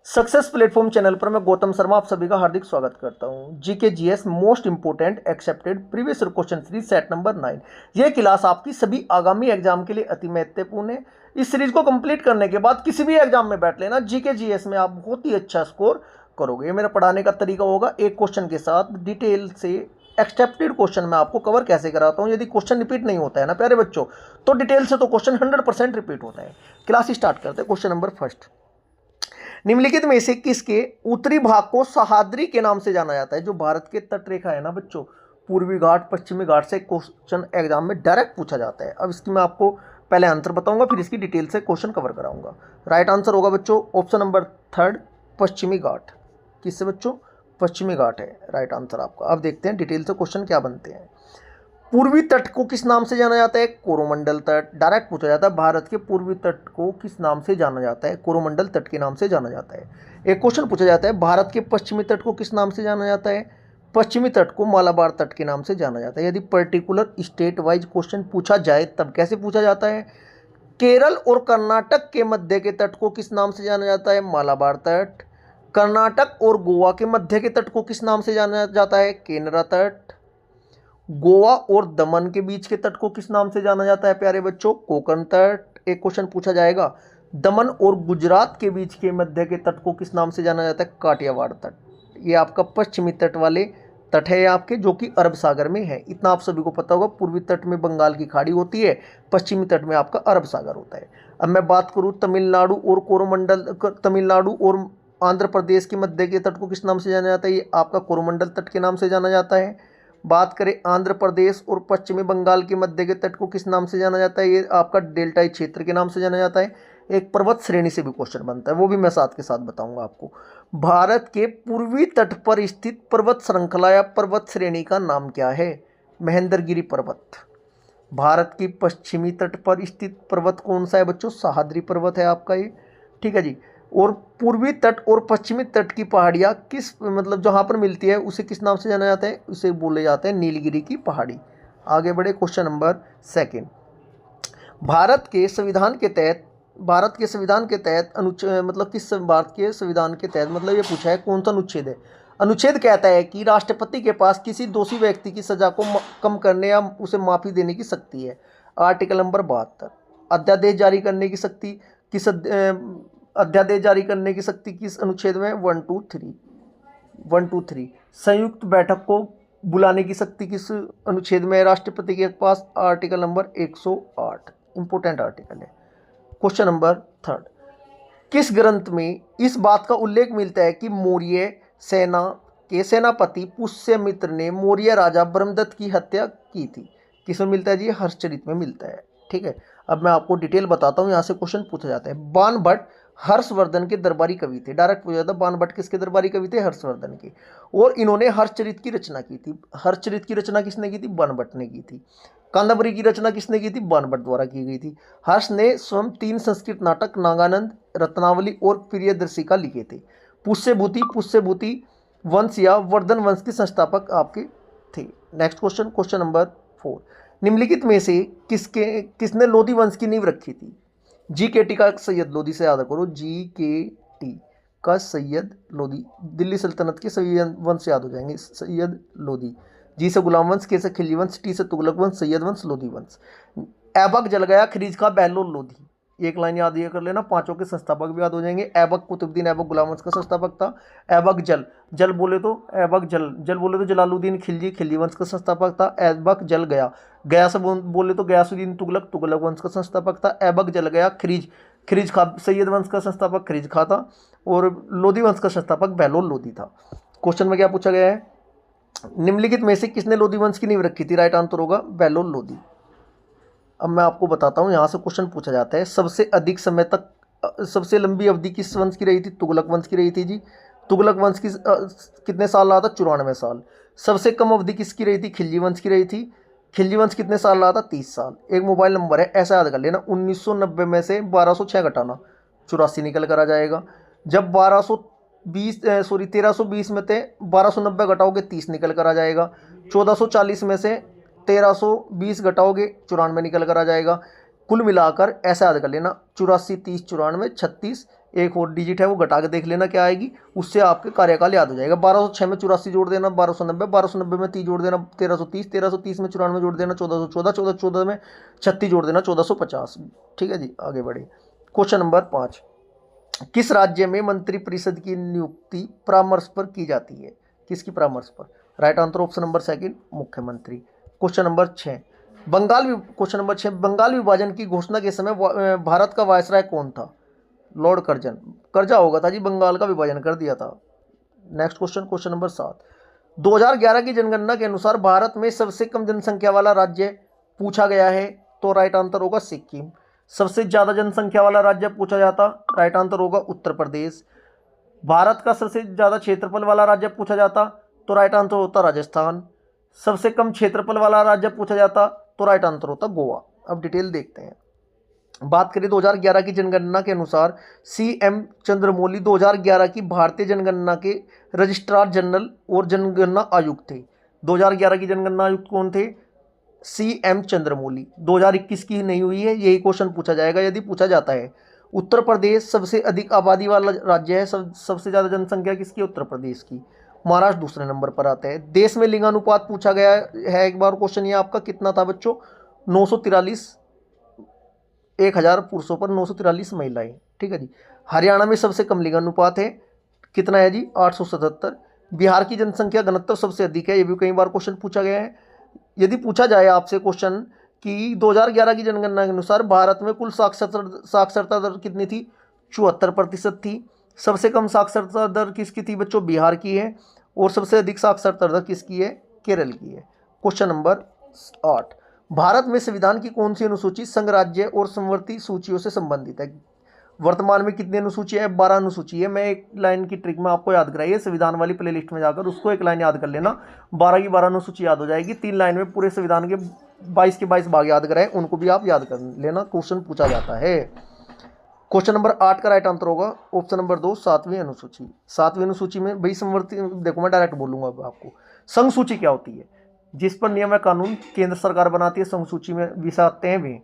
Success platform channel पर मैं गौतम शर्मा आप सभी का हार्दिक स्वागत करता हूं। GK GS most important accepted previous question series set number 9। यह क्लास आपकी सभी आगामी एग्जाम के लिए अति महत्वपूर्ण है। इस सीरीज को कंप्लीट करने के बाद किसी भी एग्जाम में बैठ लेना, जीके जीएस में आप बहुत ही अच्छा स्कोर करोगे। मेरा पढ़ाने का तरीका होगा, एक क्वेश्चन के साथ डिटेल से एक्सेप्टेड क्वेश्चन मैं आपको कवर कैसे कराता हूँ। यदि क्वेश्चन रिपीट नहीं होता है ना प्यारे बच्चों, तो डिटेल से तो क्वेश्चन 100% रिपीट होता है। क्लास स्टार्ट करते हैं। क्वेश्चन नंबर फर्स्ट, निम्नलिखित में से किसके उत्तरी भाग को सह्याद्री के नाम से जाना जाता है। जो भारत के तट रेखा है ना बच्चों, पूर्वी घाट पश्चिमी घाट से क्वेश्चन एग्जाम में डायरेक्ट पूछा जाता है। अब इसकी मैं आपको पहले आंसर बताऊंगा, फिर इसकी डिटेल से क्वेश्चन कवर कराऊंगा। राइट आंसर होगा बच्चों ऑप्शन नंबर थर्ड, पश्चिमी घाट। किससे बच्चों? पश्चिमी घाट है राइट आंसर आपका। अब देखते हैं डिटेल से क्वेश्चन क्या बनते हैं। पूर्वी तट को किस नाम से जाना जाता है? कोरोमंडल तट। डायरेक्ट पूछा जाता है, भारत के पूर्वी तट को किस नाम से जाना जाता है? कोरोमंडल तट के नाम से जाना जाता है। एक क्वेश्चन पूछा जाता है, भारत के पश्चिमी तट को किस नाम से जाना जाता है? पश्चिमी तट को मालाबार तट के नाम से जाना जाता है। यदि पर्टिकुलर स्टेट वाइज क्वेश्चन पूछा जाए तब कैसे पूछा जाता है? केरल और कर्नाटक के मध्य के तट को किस नाम से जाना जाता है? मालाबार तट। कर्नाटक और गोवा के मध्य के तट को किस नाम से जाना जाता है? केनरा तट। गोवा और दमन के बीच के तट को किस नाम से जाना जाता है प्यारे बच्चों? कोंकण तट। एक क्वेश्चन पूछा जाएगा, दमन और गुजरात के बीच के मध्य के तट को किस नाम से जाना जाता है? काठियावाड़ तट। ये आपका पश्चिमी तट वाले तट है आपके, जो कि अरब सागर में है। इतना आप सभी को पता होगा। पूर्वी तट में बंगाल की खाड़ी होती है, पश्चिमी तट में आपका अरब सागर होता है। अब मैं बात करूँ तमिलनाडु और कोरोमंडल, तमिलनाडु और आंध्र प्रदेश के मध्य के तट को किस नाम से जाना जाता है? ये आपका कोरोमंडल तट के नाम से जाना जाता है। बात करें आंध्र प्रदेश और पश्चिमी बंगाल के मध्य के तट को किस नाम से जाना जाता है? ये आपका डेल्टाई क्षेत्र के नाम से जाना जाता है। एक पर्वत श्रेणी से भी क्वेश्चन बनता है, वो भी मैं साथ के साथ बताऊंगा आपको। भारत के पूर्वी तट पर स्थित पर्वत श्रृंखला या पर्वत श्रेणी का नाम क्या है? महेंद्रगिरी पर्वत। भारत की पश्चिमी तट पर स्थित पर्वत कौन सा है बच्चों? सह्याद्री पर्वत है आपका ये। ठीक है जी। और पूर्वी तट और पश्चिमी तट की पहाड़ियाँ किस मतलब जहाँ पर मिलती है उसे किस नाम से जाना जाता है? उसे बोले जाते हैं नीलगिरी की पहाड़ी। आगे बढ़े क्वेश्चन नंबर सेकंड, भारत के संविधान के तहत अनुच्छेद मतलब किस भारत के संविधान के तहत मतलब ये पूछा है कौन सा अनुच्छेद है? अनुच्छेद कहता है कि राष्ट्रपति के पास किसी दोषी व्यक्ति की सजा को कम करने या उसे माफी देने की शक्ति है। Article number 72। अध्यादेश जारी करने की शक्ति किस अध्यादेश जारी करने की शक्ति किस अनुच्छेद में? 123। संयुक्त बैठक को बुलाने की शक्ति किस अनुच्छेद में है राष्ट्रपति के पास? Article number 108। इंपोर्टेंट आर्टिकल है। क्वेश्चन नंबर थर्ड, किस ग्रंथ में इस बात का उल्लेख मिलता है कि मौर्य सेना के सेनापति पुष्यमित्र ने मौर्य राजा ब्रह्मदत्त की हत्या की थी? किसमें मिलता है जी? हर्षचरित में मिलता है। ठीक है। अब मैं आपको डिटेल बताता हूँ, यहाँ से क्वेश्चन पूछा जाता है। बाणभट्ट हर्षवर्धन के दरबारी कवि थे। डायरेक्ट पूछा जाता है बाणभट्ट किसके दरबारी कवि थे? हर्षवर्धन के। और इन्होंने हर्षचरित की रचना की थी। हर्षचरित की रचना किसने की थी? बाणभट्ट ने की थी। कादंबरी की रचना किसने की थी? बाणभट्ट द्वारा की गई थी। हर्ष ने स्वयं 3 संस्कृत नाटक नागानंद, रत्नावली और प्रियदर्शिका लिखे थे। पुष्यभूति वंश या वर्धन वंश के संस्थापक आपके थे। नेक्स्ट क्वेश्चन, क्वेश्चन नंबर 4, निम्नलिखित में से किसने लोधी वंश की नींव रखी थी? GKT का सैयद लोधी से याद करो। GKT का सैयद लोधी, दिल्ली सल्तनत के सैयद वंश याद हो जाएंगे। सैयद लोधी। जी से गुलाम वंश, के से खिलजी वंश, टी से तुगलक वंश, सैयद वंश, लोधी वंश। ऐबक जल गया, खरीज खा, बहलोल लोधी। एक लाइन याद ये कर लेना, पांचों के संस्थापक भी याद हो जाएंगे। ऐबक कुतुबुद्दीन ऐबक गुलाम वंश का संस्थापक था। ऐबक जल बोले तो ऐबक जल बोले तो जलालुद्दीन खिलजी वंश का संस्थापक था। ऐबक जल गया से बोले तो गयासुद्दीन तुगलक वंश का संस्थापक था। ऐबक जल गया, खरीज खा सैयद वंश का संस्थापक खरीज खा था। और लोधी वंश का संस्थापक बहलोल लोधी था। क्वेश्चन में क्या पूछा गया है? निम्नलिखित में से किसने लोधी वंश की नींव रखी थी? राइट आंसर होगा बहलोल लोधी। अब मैं आपको बताता हूँ, यहाँ से क्वेश्चन पूछा जाता है, सबसे अधिक समय तक सबसे लंबी अवधि किस वंश की रही थी? तुगलक वंश की रही थी जी। तुगलक वंश की कितने साल रहा था? 94 साल। सबसे कम अवधि किसकी रही थी? खिलजी वंश की रही थी। खिलजी वंश कितने साल रहा था? 30 साल। एक मोबाइल नंबर है, ऐसा याद कर लेना, 1990 में से 1206 घटाना 84 निकल कर आ जाएगा। जब 1320 में थे 1290 घटाओगे 30 निकल कर आ जाएगा। 1440 में से 1320 घटाओगे 94 निकल कर आ जाएगा। कुल मिलाकर ऐसा याद कर लेना, 84 30 94 36 एक और डिजिट है वो घटा के देख लेना क्या आएगी, उससे आपके कार्यकाल याद हो जाएगा। 1206 में 84 जोड़ देना, 1290 में 30 जोड़ देना, 1330 में 94 जोड़ देना, 1414 में 36 जोड़ देना, 1450। ठीक है जी, आगे बढ़े। क्वेश्चन नंबर 5, किस राज्य में मंत्रिपरिषद की नियुक्ति परामर्श पर की जाती है? किसकी परामर्श पर? Right answer option number second, मुख्यमंत्री। Question number 6, question number 6, Bengal विभाजन की घोषणा के समय भारत का वायसराय कौन था? Lord Curzon. कर्जा होगा था जी, बंगाल का विभाजन कर दिया था। नेक्स्ट क्वेश्चन, क्वेश्चन नंबर 7, 2011 की जनगणना के अनुसार भारत में सबसे कम जनसंख्या वाला राज्य पूछा गया है, तो राइट आंसर होगा सिक्किम। सबसे ज्यादा जनसंख्या वाला राज्य पूछा जाता, राइट आंसर होगा उत्तर प्रदेश। भारत का सबसे ज्यादा क्षेत्रफल वाला राज्य पूछा जाता, तो राइट आंसर होता राजस्थान। सबसे कम क्षेत्रफल वाला राज्य पूछा जाता, तो राइट आंसर होता गोवा। अब डिटेल देखते हैं। बात करें 2011 की जनगणना के अनुसार CM चंद्रमौली 2011 की भारतीय जनगणना के रजिस्ट्रार जनरल और जनगणना आयुक्त थे। 2011 की जनगणना आयुक्त कौन थे? CM चंद्रमौली। 2021 की नहीं हुई है, यही क्वेश्चन पूछा जाएगा यदि पूछा जाता है। उत्तर प्रदेश सबसे अधिक आबादी वाला राज्य है, सबसे ज्यादा जनसंख्या किसकी? उत्तर प्रदेश की। महाराष्ट्र दूसरे नंबर पर आता है। देश में लिंगानुपात पूछा गया है एक बार क्वेश्चन, ये आपका कितना था बच्चों? 943, 1000 पुरुषों पर 943 महिलाएं। ठीक है जी। हरियाणा में सबसे कम लिंगानुपात है, कितना है जी? 877। बिहार की जनसंख्या घनत्व सबसे अधिक है, ये भी कई बार क्वेश्चन पूछा गया है। यदि पूछा जाए आपसे क्वेश्चन कि 2011 की जनगणना के अनुसार भारत में कुल साक्षरता दर कितनी थी? 74% थी। सबसे कम साक्षरता दर किसकी थी बच्चों? बिहार की है। और सबसे अधिक साक्षरता दर किसकी है? केरल की है। क्वेश्चन नंबर 8, भारत में संविधान की कौन सी अनुसूची संघ राज्य और समवर्ती सूचियों से संबंधित है? वर्तमान में कितनी अनुसूची है? 12 अनुसूची है। मैं एक लाइन की ट्रिक में आपको याद कराइए, संविधान वाली प्लेलिस्ट में जाकर उसको एक लाइन याद कर लेना, 12 की 12 अनुसूची याद हो जाएगी। 3 लाइन में पूरे संविधान के 22 के 22 भाग याद कराए, उनको भी आप याद कर लेना, क्वेश्चन पूछा जाता है। क्वेश्चन नंबर 8 का राइट आंसर होगा ऑप्शन नंबर 2, 7वीं अनुसूची। 7वीं अनुसूची में भाई समवर्ती, देखो मैं डायरेक्ट बोलूंगा अब आपको। संघ सूची क्या होती है? जिस पर नियम व कानून केंद्र सरकार बनाती है, संघ सूची में विषय आते हैं वे।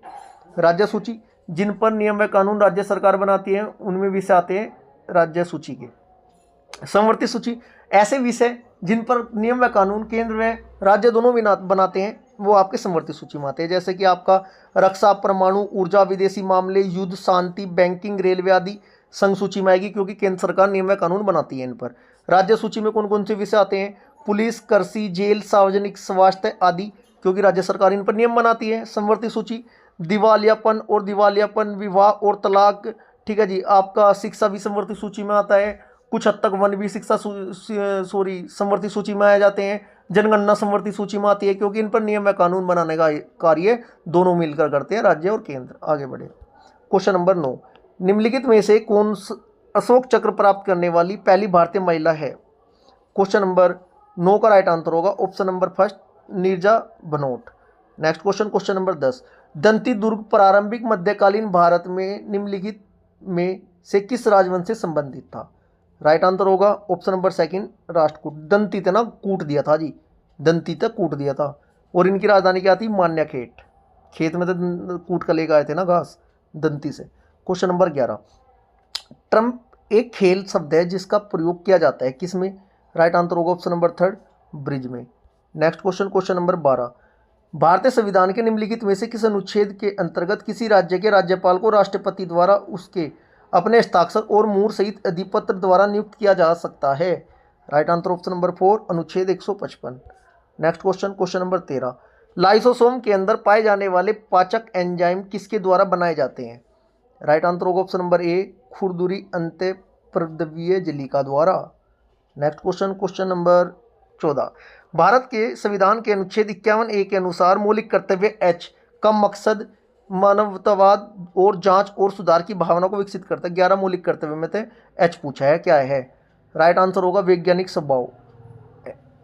राज्य सूची, जिन पर नियम व कानून राज्य सरकार बनाती है उनमें विषय आते हैं राज्य सूची के। समवर्ती सूची, ऐसे विषय जिन पर नियम व कानून केंद्र व राज्य दोनों बनाते हैं, वो आपके समवर्ती सूची में आते हैं। जैसे कि आपका रक्षा, परमाणु ऊर्जा, विदेशी मामले, युद्ध, शांति, बैंकिंग, रेलवे आदि संघ सूची में आएगी, क्योंकि केंद्र सरकार नियम व कानून बनाती है इन पर। राज्य सूची में कौन कौन से विषय आते हैं? पुलिस, कृषि, जेल, सार्वजनिक स्वास्थ्य आदि, क्योंकि राज्य सरकार इन पर नियम बनाती है। समवर्ती सूची, दिवालियापन, विवाह और तलाक। ठीक है जी। आपका शिक्षा भी समवर्ती सूची में आता है। कुछ हद तक वन भी शिक्षा समवर्ती सूची में आ जाते हैं। जनगणना समवर्ती सूची में आती है, क्योंकि इन पर नियम व कानून बनाने का कार्य दोनों मिलकर करते हैं, राज्य और केंद्र। आगे बढ़े। क्वेश्चन नंबर 9, निम्नलिखित में से कौन अशोक चक्र प्राप्त करने वाली पहली भारतीय महिला है? क्वेश्चन नंबर 9 का राइट आंसर होगा option number first, Neerja Banot. Next question, question number 10, दंती दुर्ग प्रारंभिक मध्यकालीन भारत में निम्नलिखित में से किस राजवंश से संबंधित था? राइट आंसर होगा ऑप्शन नंबर सेकंड, राष्ट्रकूट। दंती थे ना, कूट दिया था जी, दंती तक कूट दिया था। और इनकी राजधानी क्या थी? मान्यखेट। खेत में तो कूट कर लेकर आए थे ना घास, दंती से। क्वेश्चन नंबर 11, ट्रम्प एक खेल शब्द है जिसका प्रयोग किया जाता है किसमें? राइट आंसर होगा ऑप्शन नंबर थर्ड, ब्रिज में। नेक्स्ट क्वेश्चन, क्वेश्चन नंबर 12, भारतीय संविधान के निम्नलिखित में से किस अनुच्छेद के अंतर्गत किसी राज्य के राज्यपाल को राष्ट्रपति द्वारा उसके अपने हस्ताक्षर और मुहर सहित अधिपत्र द्वारा नियुक्त किया जा सकता है? राइट आंसर ऑप्शन नंबर 4, अनुच्छेद 155। Next question, question number 13, lysosome के अंदर पाए जाने वाले पाचक एंजाइम किसके द्वारा बनाए जाते हैं? राइट आंसर होगा ऑप्शन नंबर ए, खुरदुरी अंत्य प्रद्रव्य जलिका द्वारा। Next question, question number 14, Bharat के संविधान के अनुच्छेद 51A के अनुसार मौलिक कर्तव्य H का मकसद मानवतावाद और जांच और सुधार की भावना को विकसित करता है। 11 मौलिक कर्तव्य में से H पूछा है, क्या है? राइट आंसर होगा वैज्ञानिक स्वभाव,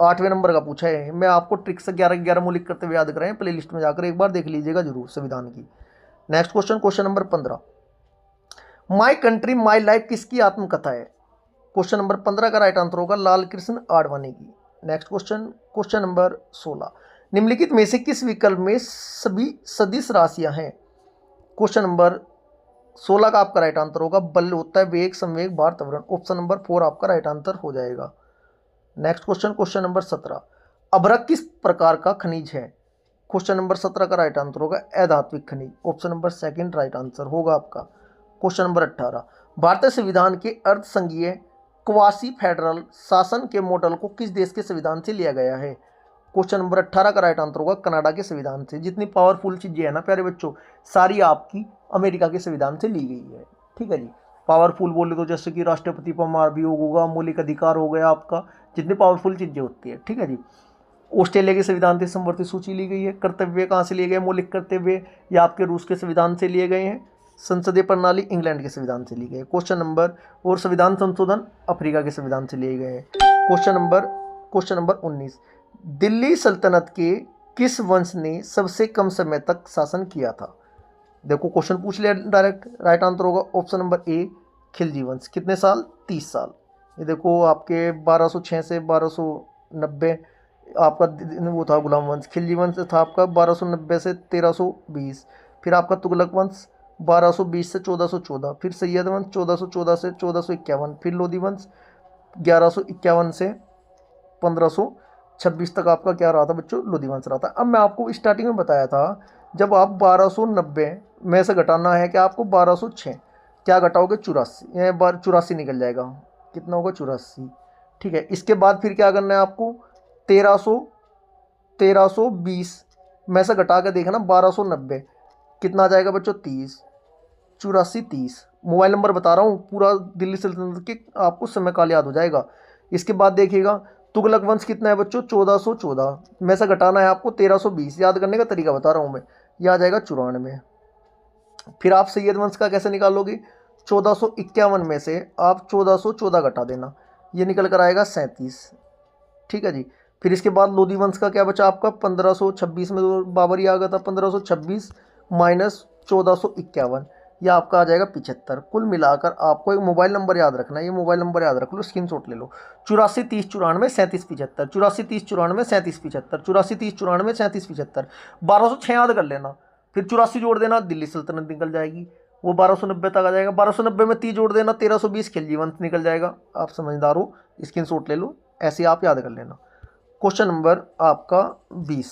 8वें नंबर का पूछा है। मैं आपको ट्रिक से 11 मौलिक कर्तव्य याद कराएं, प्ले लिस्ट में जाकर एक बार देख लीजिएगा जरूर संविधान की। Next question, question number 15, my country my life किसकी आत्मकथा है? क्वेश्चन नंबर 15 का राइट आंसर होगा लाल कृष्ण आडवाणी की। नेक्स्ट क्वेश्चन, क्वेश्चन नंबर 16, निम्नलिखित में से किस विकल्प में सभी सदिश राशियां हैं? क्वेश्चन नंबर 16 का आपका राइट आंसर होगा। बल होता है वेग, संवेग, भार, त्वरण। ऑप्शन नंबर 4 आपका राइट आंसर हो जाएगा। नेक्स्ट क्वेश्चन, क्वेश्चन नंबर 17, अभ्रक किस प्रकार का खनिज है? क्वेश्चन नंबर 17 का राइट आंसर होगा अधात्विक खनिज। ऑप्शन नंबर 2 राइट आंसर होगा आपका। क्वेश्चन नंबर 18, भारतीय संविधान के अर्ध संघीय क्वासी फेडरल शासन के मॉडल को किस देश के संविधान से लिया गया है? क्वेश्चन नंबर 18 का राइट आंसर होगा कनाडा के संविधान से। जितनी पावरफुल चीजें है ना प्यारे बच्चों, सारी आपकी अमेरिका के संविधान से ली गई है। ठीक है जी। पावरफुल बोले तो जैसे कि राष्ट्रपति परमार अभियोग होगा, मौलिक अधिकार हो गया आपका, जितनी पावरफुल चीजें होती है। ठीक है जी। ऑस्ट्रेलिया के संविधान से समवर्ती सूची ली गई है। कर्तव्य कहाँ से लिए गए? मौलिक कर्तव्य या आपके रूस के संविधान से लिए गए हैं। संसदीय प्रणाली इंग्लैंड के संविधान से ली गई है। क्वेश्चन नंबर, और संविधान संशोधन अफ्रीका के संविधान से लिए गए हैं। क्वेश्चन नंबर 19, दिल्ली सल्तनत के किस वंश ने सबसे कम समय तक शासन किया था? देखो क्वेश्चन पूछ लिया डायरेक्ट, राइट आंसर होगा ऑप्शन नंबर ए खिलजी वंश। कितने साल? 30 साल। ये देखो आपके 1206 से 1290 आपका वो था गुलाम वंश। खिलजी वंश था आपका 1290 से 1320। फिर आपका तुगलक वंश 1220 से 1414। फिर सैयद वंश 1414 से 1451। फिर लोधी वंश 1151 से 1526 तक आपका क्या रहा था बच्चों? लोधी वंश रहा था। अब मैं आपको स्टार्टिंग में बताया था, जब आप 1290 में से घटाना है कि आपको 1206, क्या घटाओगे? 84 निकल जाएगा। कितना होगा? 84। ठीक है। इसके बाद फिर क्या करना है आपको? 1320 में से घटा के देखना 1290 कितना आ जाएगा बच्चों? 30। 84 30। मोबाइल नंबर बता रहा हूँ, पूरा दिल्ली सल्तनत के आपको समय काल याद हो जाएगा। इसके बाद देखिएगा तुगलक वंश कितना है बच्चों? 1414 में से घटाना है आपको 1320। याद करने का तरीका बता रहा हूँ मैं, यह आ जाएगा 94। फिर आप सैयद वंश का कैसे निकालोगे? 1451 में से आप 1414 घटा देना, ये निकल कर आएगा 37। ठीक है जी। फिर इसके बाद लोधी वंश का क्या बचा आपका? 1526 में तो बाबर ही आ गया था। 1526 माइनस 1451, यह आपका आ जाएगा 75। कुल मिलाकर आपको एक मोबाइल नंबर याद रखना है, ये मोबाइल नंबर याद रख लो, स्क्रीनशॉट ले लो। 84 30 94 37 75। 84 30 94 37 75। 84 30 94 37 75। 1206 याद कर लेना, फिर 84 जोड़ देना, दिल्ली सल्तनत निकल जाएगी। वो 1290 तक आ जाएगा। 1290 में 30 जोड़ देना, 1320 खिलजी वंश निकल जाएगा। आप समझदार हो, स्क्रीनशॉट ले लो, ऐसे आप याद कर लेना। क्वेश्चन नंबर आपका 20,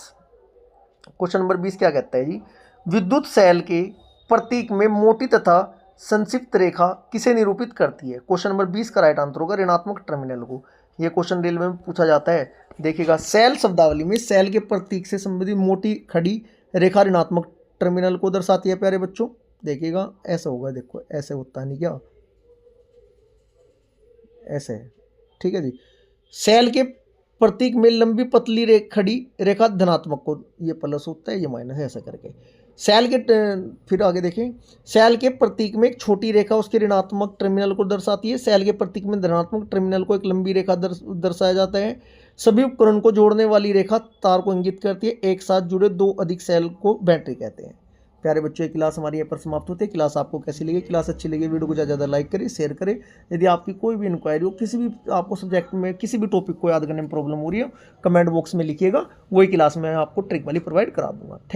क्वेश्चन नंबर 20 क्या कहता है जी? विद्युत सेल के प्रतीक में मोटी तथा संक्षिप्त रेखा किसे निरूपित करती है? क्वेश्चन नंबर 20 का राइट आंसर होगा ऋणात्मक टर्मिनल को। यह क्वेश्चन रेलवे में पूछा जाता है। देखिएगा सेल शब्दावली में सेल के प्रतीक से संबंधित मोटी खड़ी रेखा ऋणात्मक टर्मिनल को दर्शाती है प्यारे बच्चों। देखिएगा ऐसा होगा, देखो ऐसे होता है नहीं क्या, ऐसे है। ठीक है जी। सेल के प्रतीक में लंबी पतली खड़ी रेखा धनात्मक को, ये प्लस होता है, ये माइनस है, ऐसा करके। सेल के फिर आगे देखें, सेल के प्रतीक में एक छोटी रेखा उसके ऋणात्मक टर्मिनल को दर्शाती है। सेल के प्रतीक में धनात्मक टर्मिनल को एक लंबी रेखा दर्शाया जाता है। सभी उपकरण को जोड़ने वाली रेखा तार को इंगित करती है। एक साथ जुड़े दो अधिक सेल को बैटरी कहते हैं। प्यारे बच्चों, ये क्लास हमारी यहाँ पर समाप्त होती है। क्लास आपको कैसी लगी? क्लास अच्छी लगी वीडियो को ज़्यादा लाइक करें, शेयर करें। यदि आपकी कोई भी इंक्वायरी हो, किसी भी आपको सब्जेक्ट में किसी भी टॉपिक को याद करने में प्रॉब्लम हो रही है, कमेंट बॉक्स में लिखिएगा, वही क्लास में आपको ट्रिक वाली प्रोवाइड करा दूंगा। थैंक